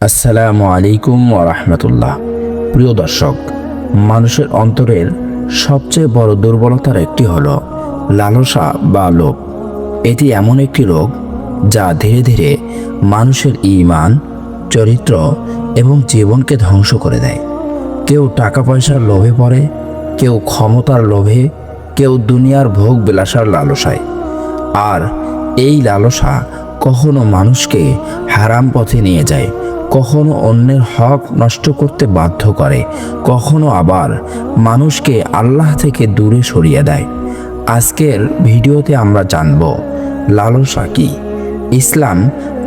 আসসালামু আলাইকুম ওয়া রাহমাতুল্লাহ। প্রিয় দর্শক, মানুষের অন্তরের সবচেয়ে বড় দুর্বলতার একটি হলো লালসা বা লোভ। এটি এমন একটি রোগ যা ধীরে ধীরে মানুষের ঈমান, চরিত্র এবং জীবনকে ধ্বংস করে দেয়। কেউ টাকা পয়সার লোভে পড়ে, কেউ ক্ষমতার লোভে, কেউ দুনিয়ার ভোগ বিলাসার লালসায়। আর এই লালসা কখনো মানুষকে হারাম পথে নিয়ে যায়, কখনো অন্যের হক নষ্ট করতে বাধ্য করে, কখনো আবার মানুষকে আল্লাহ থেকে দূরে সরিয়ে দেয়। আজকের ভিডিওতে আমরা জানব লালসা কি, ইসলাম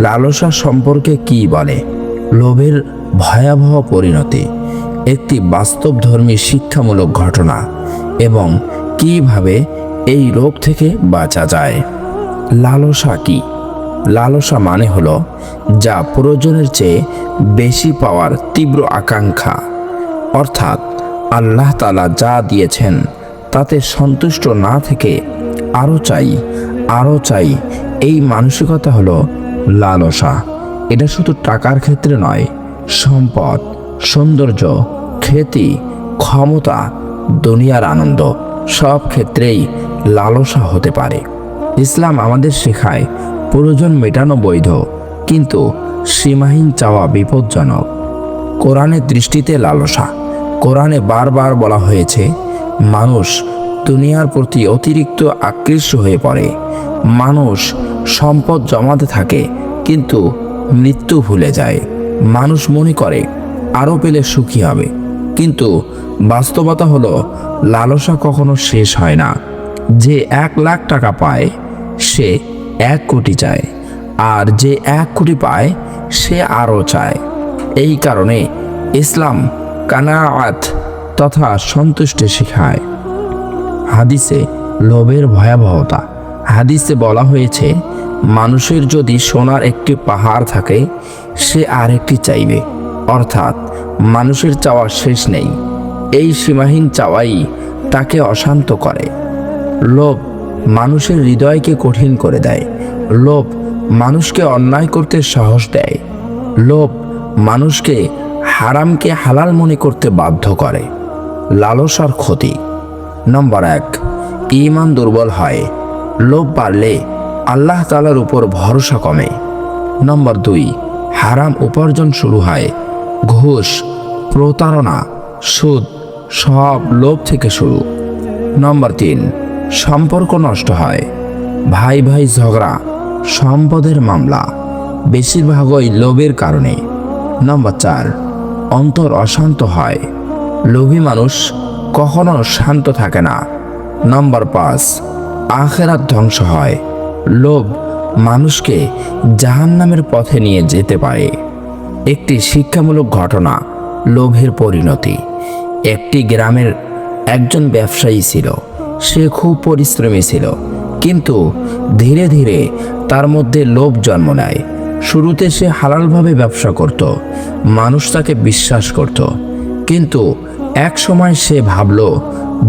লালসা সম্পর্কে কি বলে, লোভের ভয়াবহ পরিণতি, একটি বাস্তবধর্মী শিক্ষামূলক ঘটনা এবং কিভাবে এই রোগ থেকে বাঁচা যায়। লালসা কি? লালসা মানে হলো যা প্রয়োজনের চেয়ে বেশি পাওয়ার তীব্র আকাঙ্ক্ষা। অর্থাৎ আল্লাহ তাআলা যা দিয়েছেন তাতে সন্তুষ্ট না থেকে আরও চাই, আরও চাই, এই মানসিকতা হলো লালসা। এটা শুধু টাকার ক্ষেত্রে নয়, সম্পদ, সৌন্দর্য, খ্যাতি, ক্ষমতা, দুনিয়ার আনন্দ, সব ক্ষেত্রেই লালসা হতে পারে। ইসলাম আমাদের শেখায় প্রয়োজন মেটানো বৈধ, কিন্তু সীমাহীন চাওয়া বিপজ্জনক। কোরআনের দৃষ্টিতে লালসা, কোরআনে বারবার বলা হয়েছে মানুষ দুনিয়ার প্রতি অতিরিক্ত আকৃষ্ট হয়ে পড়ে। মানুষ সম্পদ জমাতে থাকে কিন্তু মৃত্যু ভুলে যায়। মানুষ মনে করে আরও পেলে সুখী হবে, কিন্তু বাস্তবতা হলো লালসা কখনো শেষ হয় না। যে 1,00,000 টাকা পায় সে 1 কোটি চায়, আর যে 1 কোটি পায় সে আরও চায়। এই কারণে ইসলাম কানাআত তথা সন্তুষ্টি শেখায়। হাদিসে লোভের ভয়াবহতা, হাদিসে বলা হয়েছে মানুষের যদি সোনার একটি পাহাড় থাকে সে আরেকটি চাইবে। অর্থাৎ মানুষের চাওয়ার শেষ নেই। এই সীমাহীন চাওয়াই তাকে অশান্ত করে। লোভ মানুষের হৃদয়কে কঠিন করে দেয়। লোভ মানুষকে অন্যায় করতে সাহস দেয়। লোভ মানুষকে হারামকে হালাল মনে করতে বাধ্য করে। লালসার ক্ষতি। নম্বর 1, ঈমান দুর্বল হয়। লোভ বাড়লে আল্লাহ তাআলার উপর ভরসা কমে। নম্বর 2, হারাম উপার্জন শুরু হয়। ঘুষ, প্রতারণা, সুদ সব লোভ থেকে শুরু। নম্বর 3, সম্পর্ক নষ্ট হয়। ভাই ভাই ঝগড়া, সম্পদের মামলা, বেশিরভাগই লোভের কারণে। নম্বর 4, অন্তর অশান্ত হয়। লোভী মানুষ কখনো শান্ত থাকে না। নম্বর 5, আখিরাত ধ্বংস হয়। লোভ মানুষকে জাহান্নামের পথে নিয়ে যেতে পারে। একটি শিক্ষামূলক ঘটনা, লোভের পরিণতি। একটি গ্রামের একজন ব্যবসায়ী ছিল। সে খুব পরিশ্রমী ছিল, কিন্তু ধীরে ধীরে তার মধ্যে লোভ জন্ম নেয়। শুরুতে সে হালালভাবে ব্যবসা করত, মানুষ তাকে বিশ্বাস করত, কিন্তু এক সময় সে ভাবল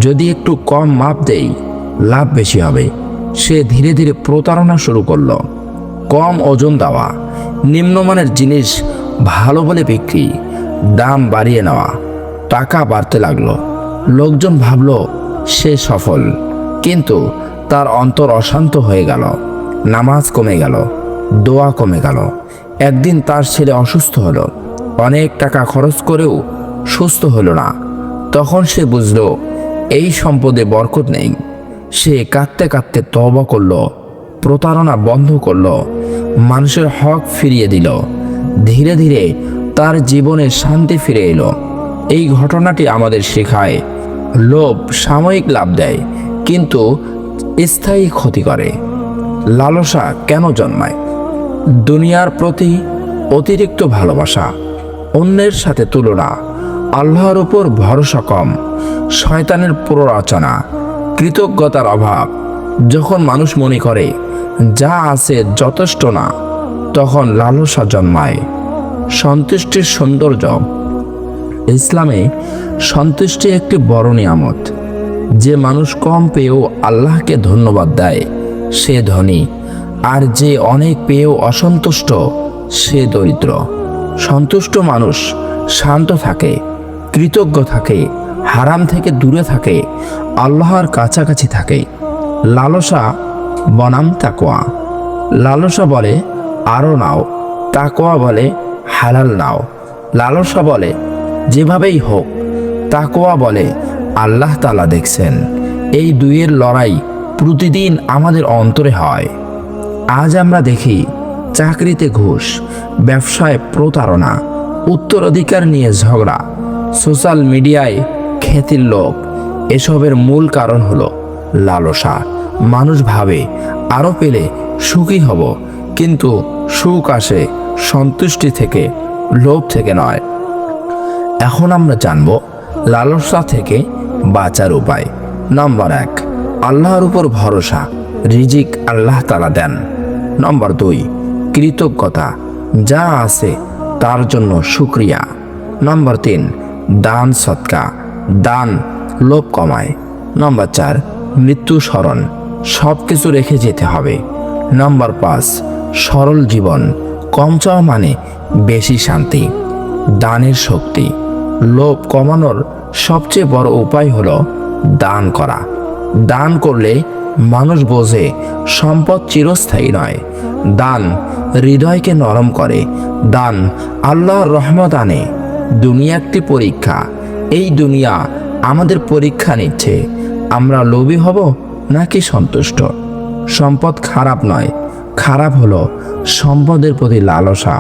যদি একটু কম মাপ দেই লাভ বেশি হবে। সে ধীরে ধীরে প্রতারণা শুরু করলো। কম ওজন দেওয়া, নিম্নমানের জিনিস ভালো বলে বিক্রি, দাম বাড়িয়ে নেওয়া, টাকা বাড়তে লাগলো। লোকজন ভাবল সে সফল, কিন্তু তার অন্তর অশান্ত হয়ে গেল। নামাজ কমে গেল, দোয়া কমে গেল। একদিন তার ছেলে অসুস্থ হলো। অনেক টাকা খরচ করেও সুস্থ হলো না। তখন সে বুঝল এই সম্পদে বরকত নেই। সে কাঁদতে কাঁদতে তওবা করলো, প্রতারণা বন্ধ করলো, মানুষের হক ফিরিয়ে দিল। ধীরে ধীরে তার জীবনে শান্তি ফিরে এলো। এই ঘটনাটি আমাদের শেখায় লোভ সাময়িক লাভ দেয়, কিন্তু স্থায়ী ক্ষতি করে। লালসা কেন জন্মায়? দুনিয়ার প্রতি অতিরিক্ত ভালোবাসা, অন্যের সাথে তুলনা, আল্লাহর উপর ভরসা কম, শয়তানের প্ররোচনা, কৃতজ্ঞতার অভাব। যখন মানুষ মনে করে যা আছে যথেষ্ট না, তখন লালসা জন্মায়। সন্তুষ্টির সৌন্দর্য। ইসলামে সন্তুষ্টি একটি বড় নিয়ামত। যে মানুষ কম পেয়েও আল্লাহকে ধন্যবাদ দেয় সে ধনী, আর যে অনেক পেয়েও অসন্তুষ্ট সে দরিদ্র। সন্তুষ্ট মানুষ শান্ত থাকে, কৃতজ্ঞ থাকে, হারাম থেকে দূরে থাকে, আল্লাহর কাছাকাছি থাকে। লালসা বনাম তাকওয়া। লালসা বলে আরও নাও, তাকওয়া বলে হালাল নাও। লালসা বলে যেভাবেই হোক, তাকওয়া বলে আল্লাহ তাআলা দেখছেন। এই দুইয়ের লড়াই প্রতিদিন আমাদের অন্তরে হয়। আজ আমরা দেখি চাকরিতে ঘুষ, ব্যবসায় প্রতারণা, উত্তরাধিকার নিয়ে ঝগড়া, সোশ্যাল মিডিয়ায় খ্যাতির লোভ। এসবের মূল কারণ হলো লালসা। মানুষ ভাবে আরও পেলে সুখী হব, কিন্তু সুখ আসে সন্তুষ্টি থেকে, লোভ থেকে নয়। এখন আমরা জানব লালসা থেকে বাঁচার উপায়। নম্বর 1, আল্লাহর উপর ভরসা, রিজিক আল্লাহ তাআলা দেন। নম্বর 2, কৃতজ্ঞতা, যা আছে তার জন্য শুকরিয়া। নম্বর 3, দান সদকা, দান লোভ কমায়। নম্বর 4, মৃত্যু স্মরণ, সব কিছু রেখে যেতে হবে। নম্বর 5, সরল জীবন, কম চাওয়া মানে বেশি শান্তি। দানের শক্তি, লোভ কমানোর সবচেয়ে বড় উপায় হলো দান করা। দান করলে মানুষ বোঝে সম্পদ চিরস্থায়ী নয়। দান হৃদয়কে নরম করে। দান আল্লাহর রহমত আনে। দুনিয়া একটি পরীক্ষা। এই দুনিয়া আমাদের পরীক্ষা নিচ্ছে, আমরা লোভী হব নাকি সন্তুষ্ট। সম্পদ খারাপ নয়, খারাপ হলো সম্পদের প্রতি লালসা।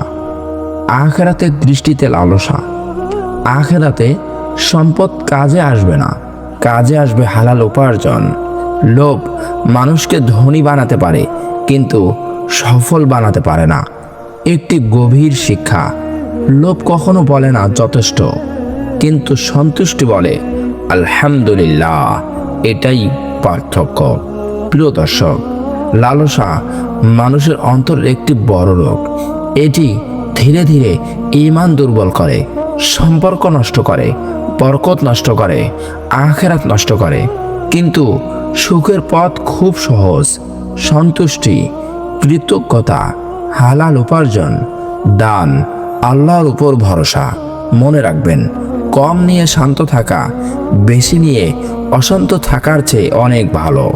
আখিরাতের দৃষ্টিতে লালসা। আখিরাতে সম্পদ কাজে আসবে না, কাজে আসবে হালাল উপার্জন। লোভ মানুষকে ধনী বানাতে পারে, কিন্তু সফল বানাতে পারে না। একটি গভীর শিক্ষা, লোভ কখনো বলে না যথেষ্ট, কিন্তু সন্তুষ্টি বলে আলহামদুলিল্লাহ। এটাই পার্থক্য। প্রিয় দর্শক, লালসা মানুষের অন্তরের একটি বড় রোগ। এটি ধীরে ধীরে ঈমান দুর্বল করে, সম্পর্ক নষ্ট করে, বরকত নষ্ট করে, আখিরাত নষ্ট করে। কিন্তু সুখের পথ খুব সহজ। সন্তুষ্টি, কৃতজ্ঞতা, হালাল উপার্জন, দান, আল্লাহর উপর ভরসা। মনে রাখবেন, কম নিয়ে শান্ত থাকা বেশি নিয়ে অশান্ত থাকার চেয়ে অনেক ভালো।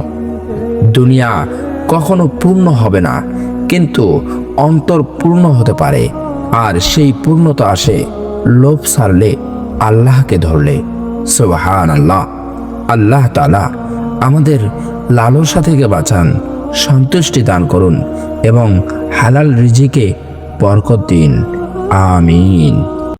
দুনিয়া কখনো পূর্ণ হবে না, কিন্তু অন্তর পূর্ণ হতে পারে। আর সেই পূর্ণতা আসে লোভ ছাড়লে, আল্লাহকে ধরলে। সুবহানাল্লাহ। আল্লাহ তাআলা আমাদের লালসা থেকে বাঁচান, সন্তুষ্টি দান করুন এবং হালাল রিজিকে বরকত দিন। আমিন।